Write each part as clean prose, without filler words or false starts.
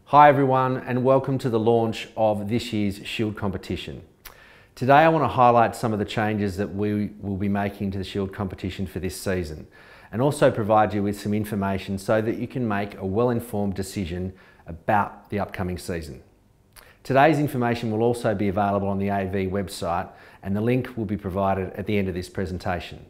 Hi everyone, and welcome to the launch of this year's Shield competition. Today I want to highlight some of the changes that we will be making to the Shield competition for this season, and also provide you with some information so that you can make a well-informed decision about the upcoming season. Today's information will also be available on the AV website, and the link will be provided at the end of this presentation.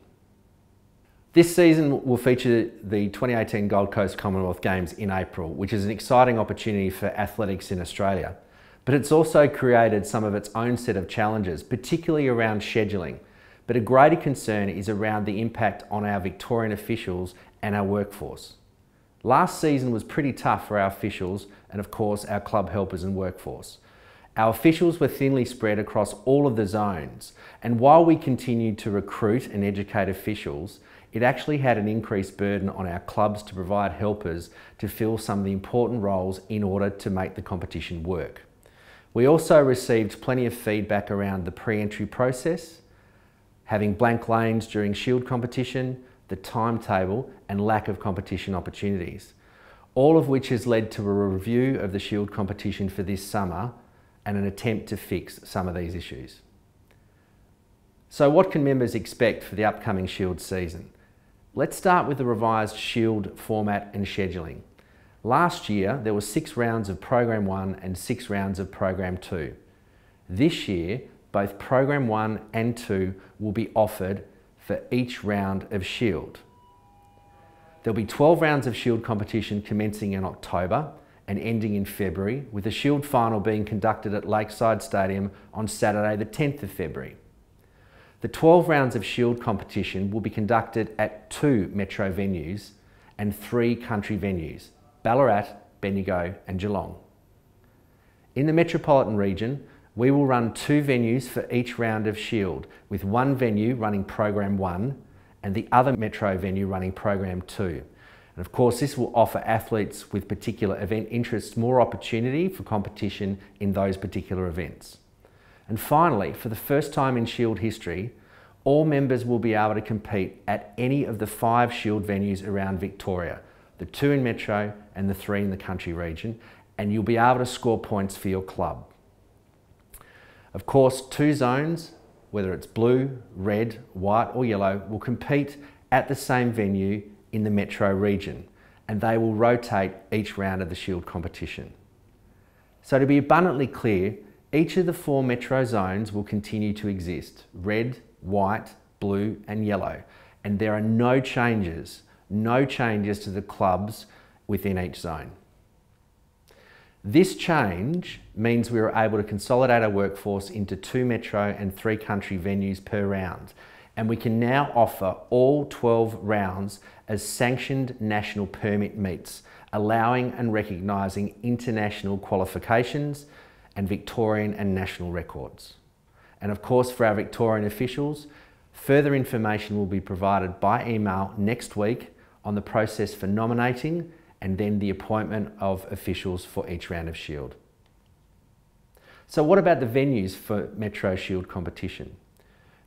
This season will feature the 2018 Gold Coast Commonwealth Games in April, which is an exciting opportunity for athletics in Australia. But it's also created some of its own set of challenges, particularly around scheduling. But a greater concern is around the impact on our Victorian officials and our workforce. Last season was pretty tough for our officials and of course our club helpers and workforce. Our officials were thinly spread across all of the zones, and while we continued to recruit and educate officials, it actually had an increased burden on our clubs to provide helpers to fill some of the important roles in order to make the competition work. We also received plenty of feedback around the pre-entry process, having blank lanes during Shield competition, the timetable and lack of competition opportunities, all of which has led to a review of the Shield competition for this summer and an attempt to fix some of these issues. So what can members expect for the upcoming Shield season? Let's start with the revised Shield format and scheduling. Last year, there were 6 rounds of Program 1 and 6 rounds of Program 2. This year, both Program 1 and 2 will be offered for each round of Shield. There'll be 12 rounds of Shield competition commencing in October and ending in February, with the Shield final being conducted at Lakeside Stadium on Saturday the 10th of February. The 12 rounds of Shield competition will be conducted at 2 metro venues and 3 country venues, Ballarat, Bendigo and Geelong. In the metropolitan region, we will run 2 venues for each round of Shield, with one venue running Program 1 and the other metro venue running Program 2. And of course, this will offer athletes with particular event interests more opportunity for competition in those particular events. And finally, for the first time in Shield history, all members will be able to compete at any of the 5 Shield venues around Victoria, the 2 in Metro and the 3 in the country region, and you'll be able to score points for your club. Of course, 2 zones, whether it's blue, red, white or yellow, will compete at the same venue in the Metro region, and they will rotate each round of the Shield competition. So to be abundantly clear, each of the 4 metro zones will continue to exist: red, white, blue and yellow. And there are no changes to the clubs within each zone. This change means we are able to consolidate our workforce into 2 metro and 3 country venues per round. And we can now offer all 12 rounds as sanctioned national permit meets, allowing and recognising international qualifications and Victorian and national records. And of course, for our Victorian officials, further information will be provided by email next week on the process for nominating and then the appointment of officials for each round of Shield. So what about the venues for Metro Shield competition?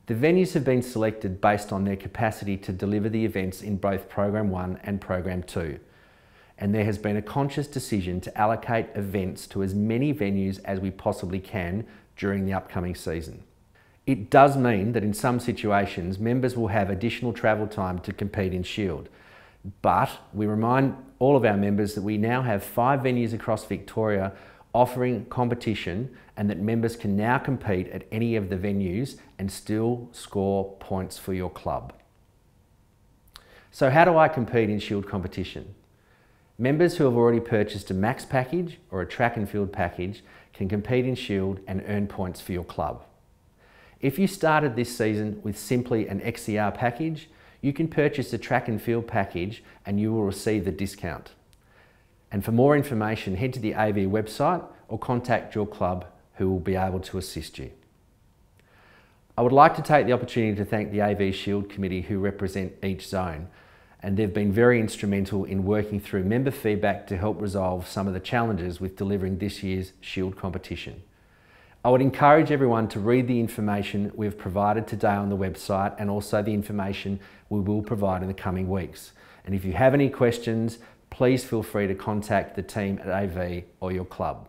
The venues have been selected based on their capacity to deliver the events in both Program 1 and Program 2. And there has been a conscious decision to allocate events to as many venues as we possibly can during the upcoming season. It does mean that in some situations, members will have additional travel time to compete in Shield. But we remind all of our members that we now have 5 venues across Victoria offering competition, and that members can now compete at any of the venues and still score points for your club. So how do I compete in Shield competition? Members who have already purchased a Max package or a track and field package can compete in Shield and earn points for your club. If you started this season with simply an XCR package, you can purchase a track and field package and you will receive the discount. And for more information, head to the AV website or contact your club who will be able to assist you. I would like to take the opportunity to thank the AV Shield Committee who represent each zone, and they've been very instrumental in working through member feedback to help resolve some of the challenges with delivering this year's Shield competition. I would encourage everyone to read the information we've provided today on the website and also the information we will provide in the coming weeks. And if you have any questions, please feel free to contact the team at AV or your club.